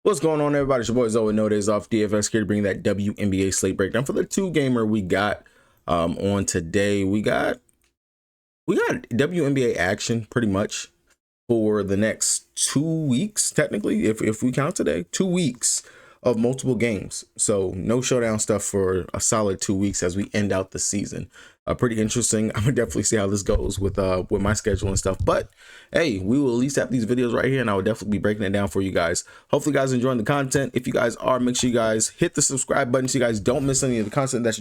What's going on, everybody? It's your boy Zoe, No Days Off DFS, here to bring that WNBA slate breakdown for the two gamer we got on today. We got WNBA action pretty much for the next 2 weeks, technically, if we count today. 2 weeks of multiple games, so no showdown stuff for a solid 2 weeks as we end out the season. Pretty interesting. I'm gonna definitely see how this goes with my schedule and stuff, but hey, we will at least have these videos right here, and I will definitely be breaking it down for you guys. Hopefully you guys are enjoying the content. If you guys are, make sure you guys hit the subscribe button so you guys don't miss any of the content that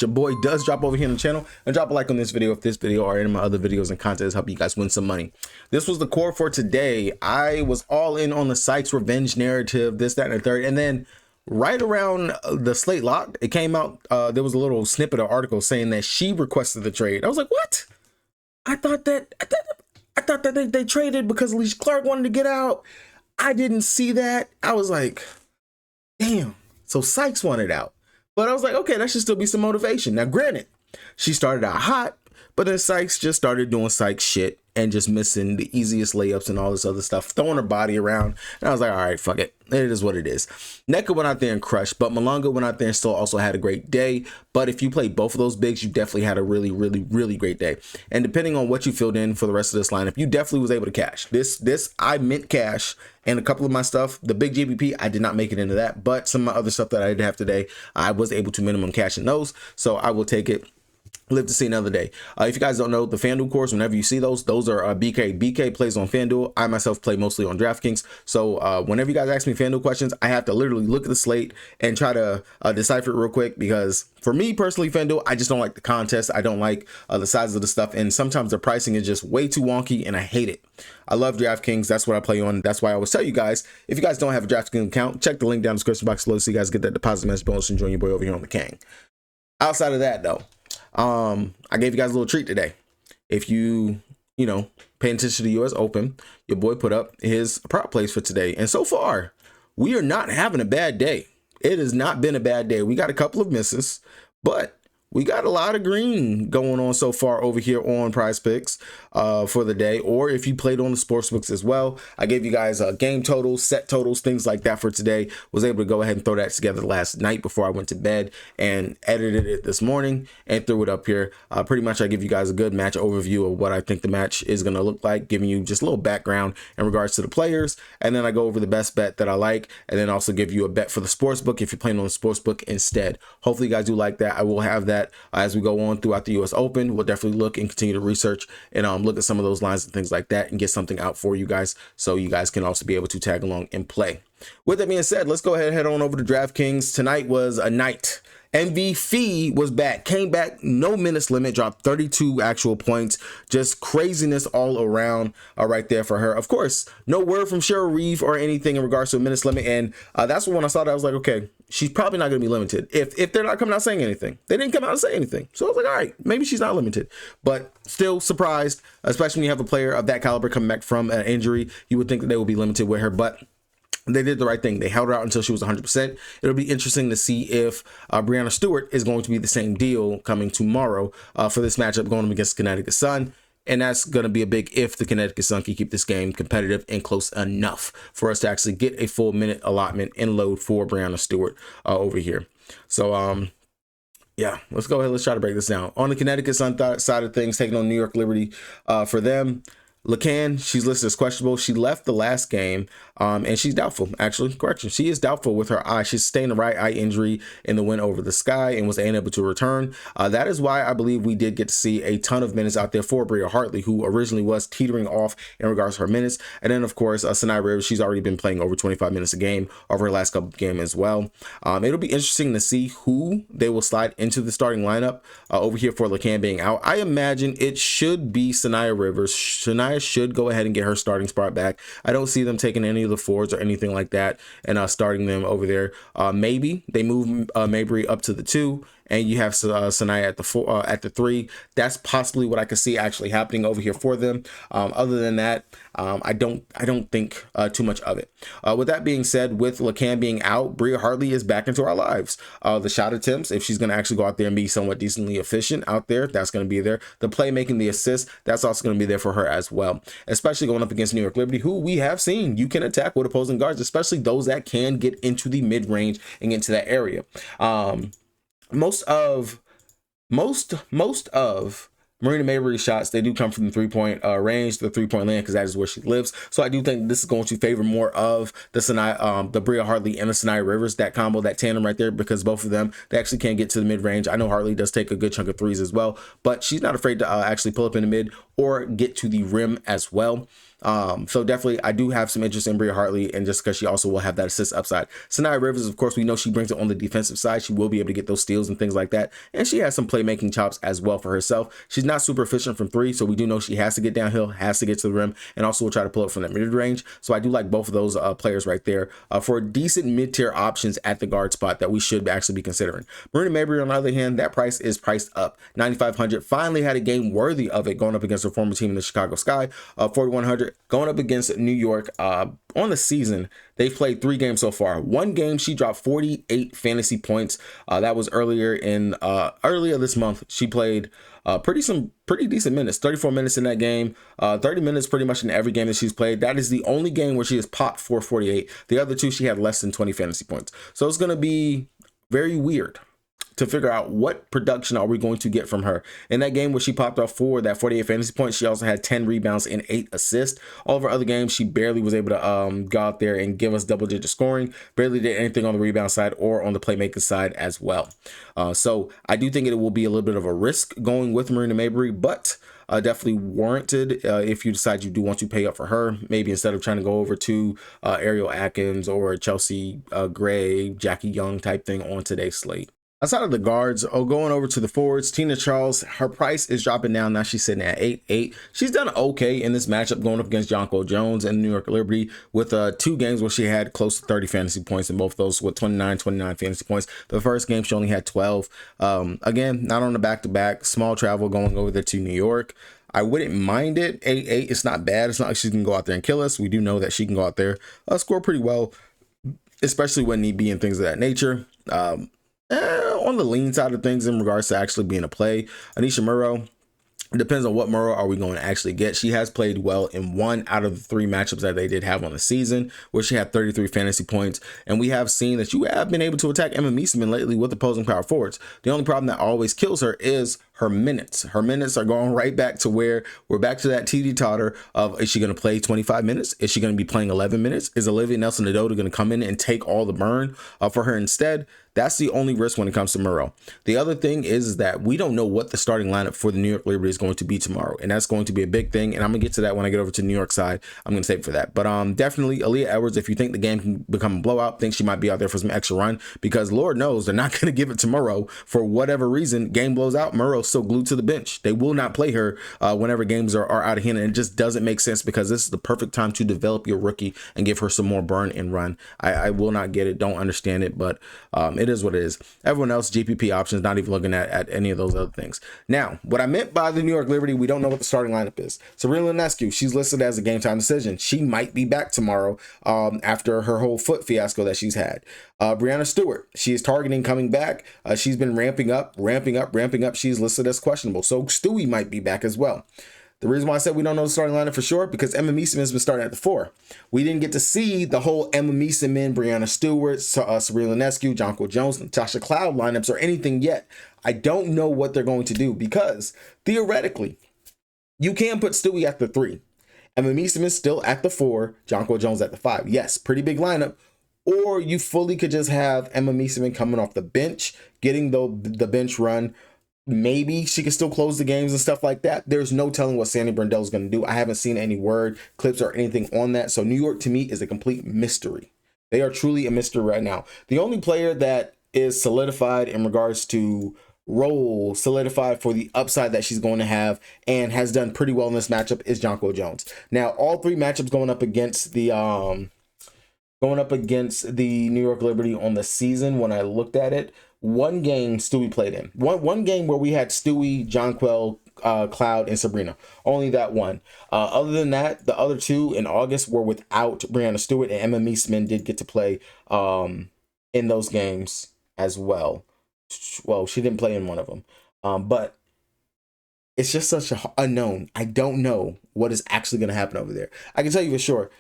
your boy does drop over here on the channel, and drop a like on this video if this video or any of my other videos and content is helping you guys win some money. This was the core for today. I was all in on the Sykes revenge narrative, this, that, and the third, and then right around the slate lock, it came out, there was a little snippet of article saying that she requested the trade. I was like, what? I thought that they traded because Alicia Clark wanted to get out. I didn't see that. I was like, damn. So Sykes wanted out. But I was like, okay, that should still be some motivation. Now, granted, she started out hot, but then Sykes just started doing Sykes shit and just missing the easiest layups and all this other stuff, throwing her body around. And I was like, all right, fuck it. It is what it is. Nneka went out there and crushed, but Malonga went out there and still also had a great day. But if you played both of those bigs, you definitely had a really, really, really great day. And depending on what you filled in for the rest of this lineup, you definitely was able to cash. This I mint cash, and a couple of my stuff, the big GBP, I did not make it into that. But some of my other stuff that I did have today, I was able to minimum cash in those. So I will take it. Live to see another day. If you guys don't know, the FanDuel course, whenever you see those are BK plays on FanDuel. I myself play mostly on DraftKings. So whenever you guys ask me FanDuel questions, I have to literally look at the slate and try to decipher it real quick, because for me personally, FanDuel, I just don't like the contest. I don't like the size of the stuff, and sometimes the pricing is just way too wonky, and I hate it. I love DraftKings. That's what I play on. That's why I always tell you guys, if you guys don't have a DraftKings account, check the link down in the description box below so you guys get that deposit match bonus and join your boy over here on the King. Outside of that, though, I gave you guys a little treat today. If you pay attention to the US Open, your boy put up his prop plays for today, and so far we are not having a bad day. It has not been a bad day. We got a couple of misses, but we got a lot of green going on so far over here on Prize Picks for the day, or if you played on the sports books as well. I gave you guys game totals, set totals, things like that for today. Was able to go ahead and throw that together last night before I went to bed, and edited it this morning and threw it up here. Pretty much I give you guys a good match overview of what I think the match is going to look like, giving you just a little background in regards to the players, and then I go over the best bet that I like, and then also give you a bet for the sports book if you're playing on the sports book instead. Hopefully you guys do like that. I will have that as we go on throughout the US Open. We'll definitely look and continue to research and look at some of those lines and things like that, and get something out for you guys so you guys can also be able to tag along and play. With that being said, let's go ahead and head on over to DraftKings. Tonight was a night. MVP was back, came back, no minutes limit, dropped 32 actual points. Just craziness all around right there for her. Of course, no word from Cheryl Reeve or anything in regards to a minutes limit, and that's when I saw that I was like, okay, she's probably not going to be limited if they're not coming out saying anything. They didn't come out and say anything, so I was like, all right, maybe she's not limited, but still surprised, especially when you have a player of that caliber coming back from an injury. You would think that they would be limited with her, but they did the right thing. They held her out until she was 100%. It'll be interesting to see if Breanna Stewart is going to be the same deal coming tomorrow for this matchup going up against Connecticut Sun. And that's going to be a big if the Connecticut Sun can keep this game competitive and close enough for us to actually get a full minute allotment and load for Breanna Stewart over here. So, yeah, let's go ahead. Let's try to break this down. On the Connecticut Sun side of things, taking on New York Liberty for them. LeCann, she's listed as questionable. She left the last game, and she's doubtful. Actually, correction, she is doubtful with her eye. She's sustained a right eye injury in the win over the Sky and was unable to return. That is why I believe we did get to see a ton of minutes out there for Bria Hartley, who originally was teetering off in regards to her minutes. And then, of course, Sanaya Rivers, she's already been playing over 25 minutes a game over her last couple of games as well. It'll be interesting to see who they will slide into the starting lineup over here for LeCann being out. I imagine it should be Sanaya Rivers. Sanaya should go ahead and get her starting spot back. I don't see them taking any of the forwards or anything like that and starting them over there. Maybe they move Mabry up to the 2 and you have Sanaya at the 4 at the 3. That's possibly what I could see actually happening over here for them. Other than that, I don't think too much of it. With that being said, with Lacan being out, Bria Hartley is back into our lives. The shot attempts, if she's going to actually go out there and be somewhat decently efficient out there, that's going to be there. The playmaking, the assist, that's also going to be there for her as well, especially going up against New York Liberty, who we have seen you can attack with opposing guards, especially those that can get into the mid-range and get into that area. Most of Marina Mabry's shots, they do come from the 3-point range, the 3-point land, because that is where she lives. So I do think this is going to favor more of the Bria Hartley and the Sanaya Rivers, that combo, that tandem right there, because both of them, they actually can get to the mid-range. I know Hartley does take a good chunk of threes as well, but she's not afraid to actually pull up in the mid or get to the rim as well. So definitely I do have some interest in Bria Hartley, and just because she also will have that assist upside. Sanaya Rivers, of course, we know she brings it on the defensive side. She will be able to get those steals and things like that, and she has some playmaking chops as well for herself. She's not super efficient from 3, so we do know she has to get downhill, has to get to the rim, and also will try to pull up from that mid-range. So I do like both of those players right there for decent mid-tier options at the guard spot that we should actually be considering. Marina Mabry, on the other hand, that price is priced up. 9,500, finally had a game worthy of it, going up against her former team in the Chicago Sky. 4,100 going up against New York. On the season, they've played 3 games so far. One game she dropped 48 fantasy points. That was earlier this month. She played pretty decent minutes, 34 minutes in that game, 30 minutes pretty much in every game that she's played. That is the only game where she has popped for 48. The other 2, she had less than 20 fantasy points. So it's going to be very weird to figure out what production are we going to get from her. In that game where she popped off for that 48 fantasy points, she also had 10 rebounds and 8 assists. All of her other games, she barely was able to go out there and give us double-digit scoring, barely did anything on the rebound side or on the playmaking side as well. So I do think it will be a little bit of a risk going with Marina Mabry, but definitely warranted if you decide you do want to pay up for her. Maybe instead of trying to go over to Ariel Atkins or Chelsea Gray, Jackie Young type thing on today's slate. Outside of the guards, going over to the forwards, Tina Charles, her price is dropping down. Now she's sitting at 8.8. She's done okay in this matchup going up against Jonko Jones and New York Liberty with 2 games where she had close to 30 fantasy points in both those, with 29 fantasy points. The first game, she only had 12. Again, not on the back-to-back, small travel going over there to New York. I wouldn't mind it. 8.8, it's not bad. It's not like she can go out there and kill us. We do know that she can go out there, score pretty well, especially when need be and things of that nature. On the lean side of things in regards to actually being a play, Anisha Murrow, it depends on what Murrow are we going to actually get. She has played well in 1 out of the 3 matchups that they did have on the season, where she had 33 fantasy points. And we have seen that you have been able to attack Emma Meesseman lately with opposing power forwards. The only problem that always kills her is her minutes. Her minutes are going right back to where we're back to that TD totter of, is she going to play 25 minutes? Is she going to be playing 11 minutes? Is Olivia Nelson-Ododa going to come in and take all the burn for her instead? That's the only risk when it comes to Murrow. The other thing is that we don't know what the starting lineup for the New York Liberty is going to be tomorrow, and that's going to be a big thing, and I'm going to get to that when I get over to the New York side. I'm going to save for that. But definitely Aaliyah Edwards, if you think the game can become a blowout, think she might be out there for some extra run, because Lord knows they're not going to give it to Murrow for whatever reason. Game blows out, Murrow's still glued to the bench. They will not play her whenever games are out of hand, and it just doesn't make sense, because this is the perfect time to develop your rookie and give her some more burn and run. I will not get it, don't understand it, but it is what it is. Everyone else, GPP options, not even looking at any of those other things. Now, what I meant by the New York Liberty, we don't know what the starting lineup is. Serena Ionescu, she's listed as a game time decision. She might be back tomorrow after her whole foot fiasco that she's had. Brianna Stewart, she is targeting coming back. She's been ramping up. She's listed as questionable. So Stewie might be back as well. The reason why I said we don't know the starting lineup for sure, because Emma Meesseman has been starting at the 4. We didn't get to see the whole Emma Meesseman, Brianna Stewart, Serena Ionescu, Jonko Jones, Natasha Cloud lineups or anything yet. I don't know what they're going to do, because theoretically, you can put Stewie at the 3. Emma Meesseman still at the 4, Jonko Jones at the 5. Yes, pretty big lineup. Or you fully could just have Emma Meesseman coming off the bench, getting the bench run. Maybe she can still close the games and stuff like that. There's no telling what Sandy Brindell is going to do. I haven't seen any word, clips, or anything on that. So New York, to me, is a complete mystery. They are truly a mystery right now. The only player that is solidified in regards to role, solidified for the upside that she's going to have and has done pretty well in this matchup, is Jonko Jones. Now, all 3 matchups going up against the going up against the New York Liberty on the season. When I looked at it, one game Stewie played in. One game where we had Stewie, Jonquel, Cloud, and Sabrina. Only that one. Other than that, the other two in August were without Brianna Stewart, and Emma Meesman did get to play in those games as well. Well, she didn't play in one of them. But it's just such an unknown. I don't know what is actually going to happen over there. I can tell you for sure,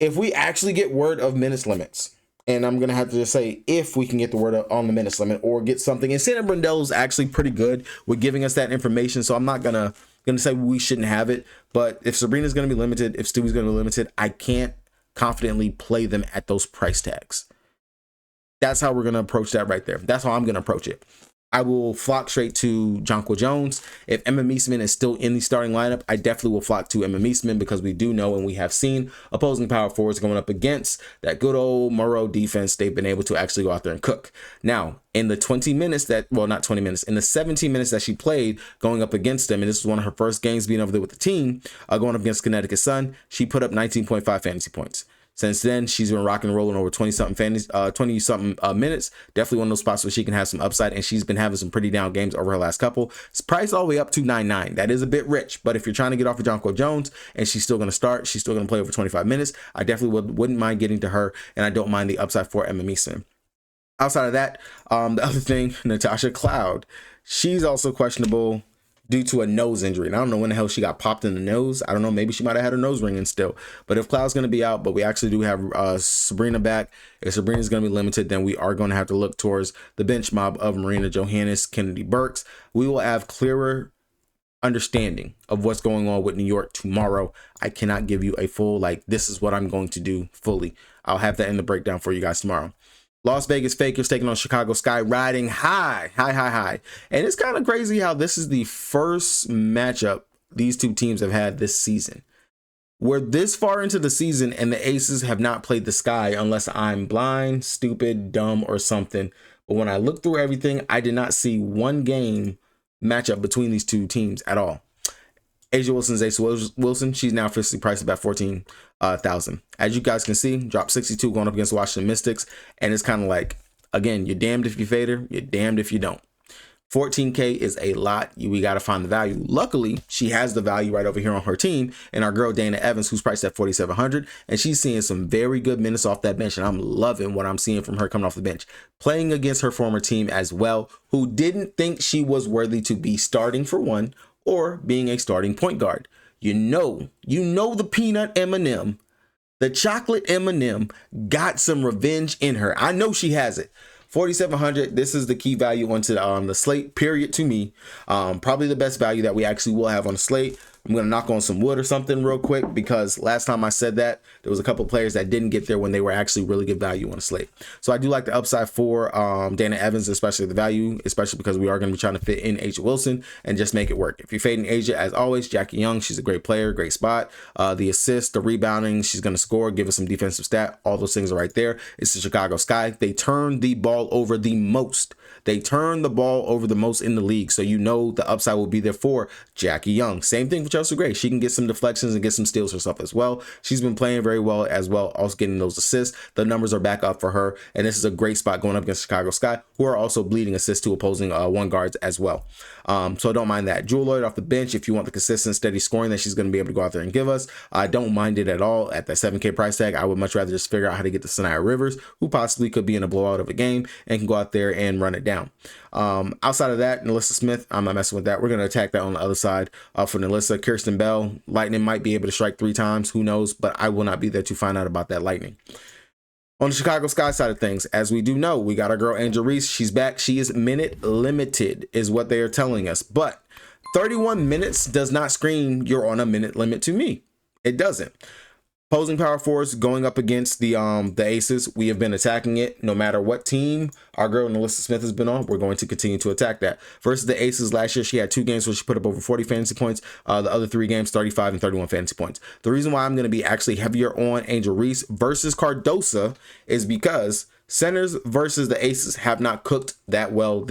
if we actually get word of minutes limits, and I'm going to have to just say if we can get the word on the minutes limit or get something, and Santa Brindell is actually pretty good with giving us that information, so I'm not going to say we shouldn't have it. But if Sabrina's going to be limited, if Stewie's going to be limited, I can't confidently play them at those price tags. That's how we're going to approach that right there. That's how I'm going to approach it. I will flock straight to Jonquel Jones. If Emma Meesman is still in the starting lineup, I definitely will flock to Emma Meesman, because we do know and we have seen opposing power forwards going up against that good old Murrow defense. They've been able to actually go out there and cook. Now, in the 20 minutes that, well, not 20 minutes, in the 17 minutes that she played going up against them, and this was one of her first games being over there with the team, going up against Connecticut Sun, she put up 19.5 fantasy points. Since then, she's been rocking and rolling over 20-something minutes. Definitely one of those spots where she can have some upside, and she's been having some pretty down games over her last couple. It's priced all the way up to 9.9. That is a bit rich, but if you're trying to get off of Jonquel Jones and she's still going to start, she's still going to play over 25 minutes, I definitely wouldn't mind getting to her, and I don't mind the upside for Emma Meesman. Outside of that, the other thing, Natasha Cloud, she's also questionable due to a nose injury. And I don't know when the hell she got popped in the nose. I don't know. Maybe she might have had her nose ringing still. But if Cloud's going to be out, but we actually do have Sabrina back. If Sabrina's going to be limited, then we are going to have to look towards the bench mob of Marina Johannes, Kennedy Burks. We will have clearer understanding of what's going on with New York tomorrow. I cannot give you a full, this is what I'm going to do fully. I'll have that in the breakdown for you guys tomorrow. Las Vegas Fakers taking on Chicago Sky, riding high. And it's kind of crazy how this is the first matchup these two teams have had this season. We're this far into the season and the Aces have not played the Sky, unless I'm blind, stupid, dumb, or something. But when I look through everything, I did not see one game matchup between these two teams at all. Asia Wilson's Ace Wilson. She's now officially priced about 14,000. As you guys can see, dropped 62 going up against Washington Mystics. And it's kind of like, again, you're damned if you fade her, you're damned if you don't. 14K is a lot. We got to find the value. Luckily, she has the value right over here on her team. And our girl, Dana Evans, who's priced at 4,700. And she's seeing some very good minutes off that bench. And I'm loving what I'm seeing from her coming off the bench. Playing against her former team as well, who didn't think she was worthy to be starting for one, or being a starting point guard. You know the peanut M&M, the chocolate M&M got some revenge in her. I know she has it. 4,700. This is the key value onto the slate, period, to me. Probably the best value that we actually will have on the slate. I'm going to knock on some wood or something real quick, because last time I said that, there was a couple of players that didn't get there when they were actually really good value on the slate. So I do like the upside for Dana Evans, especially the value, especially because we are going to be trying to fit in Asia Wilson and just make it work. If you're fading Asia, as always, Jackie Young, she's a great player, great spot. The assist, the rebounding, she's going to score, give us some defensive stat. All those things are right there. It's the Chicago Sky. They turn the ball over the most. They turn the ball over the most in the league. So you know the upside will be there for Jackie Young. Same thing for Chelsea Gray. She can get some deflections and get some steals herself as well. She's been playing very well as well, also getting those assists. The numbers are back up for her. And this is a great spot going up against Chicago Sky, who are also bleeding assists to opposing one guards as well. So I don't mind that. Jewel Lloyd off the bench, if you want the consistent, steady scoring that she's going to be able to go out there and give us, I don't mind it at all at that 7K price tag. I would much rather just figure out how to get the Sanaya Rivers, who possibly could be in a blowout of a game and can go out there and run it down. Outside of that, Nalissa Smith, I'm not messing with that. We're going to attack that on the other side for Nalissa. Kirsten Bell, Lightning might be able to strike 3 times. Who knows? But I will not be there to find out about that Lightning. On the Chicago Sky side of things, as we do know, we got our girl Angel Reese. She's back. She is minute limited is what they are telling us. But 31 minutes does not scream you're on a minute limit to me. It doesn't. Opposing power forwards going up against the Aces. We have been attacking it no matter what team our girl Nalissa Smith has been on. We're going to continue to attack that. Versus the Aces last year, she had 2 games where she put up over 40 fantasy points. The other 3 games, 35 and 31 fantasy points. The reason why I'm going to be actually heavier on Angel Reese versus Cardosa is because Centers versus the aces have not cooked that well,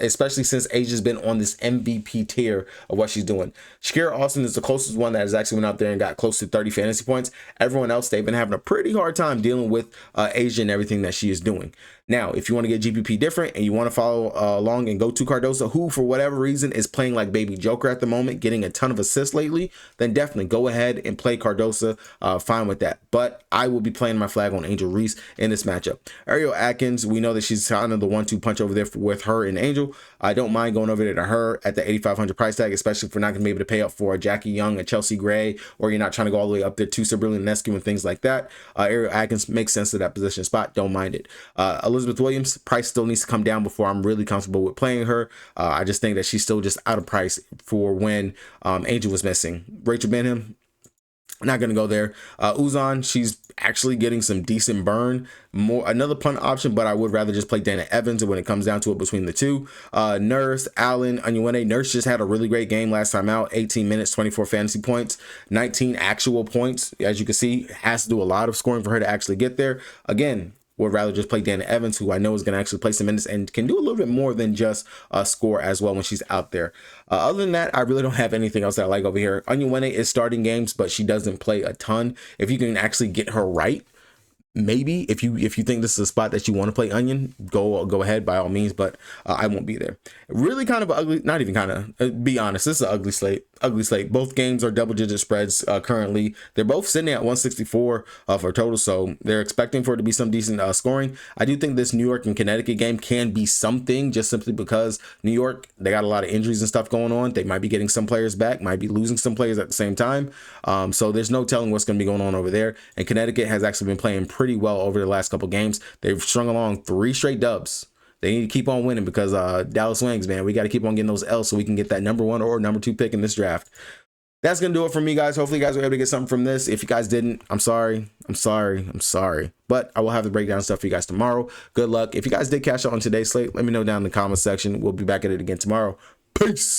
especially since Asia's been on this MVP tier of what she's doing. Shakira Austin is the closest one that has actually went out there and got close to 30 fantasy points. Everyone else, they've been having a pretty hard time dealing with Asia and everything that she is doing. Now, if you want to get GPP different and you want to follow along and go to Cardoso, who for whatever reason is playing like baby Joker at the moment, getting a ton of assists lately, then definitely go ahead and play Cardoso. Fine with that. But I will be playing my flag on Angel Reese in this matchup. Ariel Atkins, we know that she's kind of the 1-2 punch over there with her and Angel. I don't mind going over there to her at the 8,500 price tag, especially if we're not going to be able to pay up for a Jackie Young, a Chelsea Gray, or you're not trying to go all the way up there to Sabrina Ionescu and things like that. Ariel Atkins makes sense to that position spot. Don't mind it. Elizabeth Williams, price still needs to come down before I'm really comfortable with playing her. I just think that she's still just out of price for when Angel was missing. Rachel Benham, not going to go there. Uzan, she's actually getting some decent burn. Another punt option, but I would rather just play Dana Evans when it comes down to it between the two. Nurse, Allen, Onyenwene. Nurse just had a really great game last time out. 18 minutes, 24 fantasy points, 19 actual points. As you can see, has to do a lot of scoring for her to actually get there. Again, would rather just play Dana Evans, who I know is going to actually play some minutes and can do a little bit more than just score as well when she's out there. Other than that, I really don't have anything else that I like over here. Onyenwene is starting games, but she doesn't play a ton. If you can actually get her right, maybe if you think this is a spot that you want to play Onion, go ahead by all means, but I won't be there. Really kind of ugly, not even kind of, be honest, this is an ugly slate. Both games are double-digit spreads currently. They're both sitting at 164 for total, so they're expecting for it to be some decent scoring. I do think this New York and Connecticut game can be something, just simply because New York, they got a lot of injuries and stuff going on. They might be getting some players back, might be losing some players at the same time, so there's no telling what's going to be going on over there. And Connecticut has actually been playing pretty well over the last couple games. They've strung along 3 straight dubs. They need to keep on winning because Dallas Wings, man, we got to keep on getting those L's so we can get that number 1 or number 2 pick in this draft. That's going to do it for me, guys. Hopefully you guys were able to get something from this. If you guys didn't, I'm sorry. But I will have the breakdown stuff for you guys tomorrow. Good luck. If you guys did cash out on today's slate, let me know down in the comment section. We'll be back at it again tomorrow. Peace.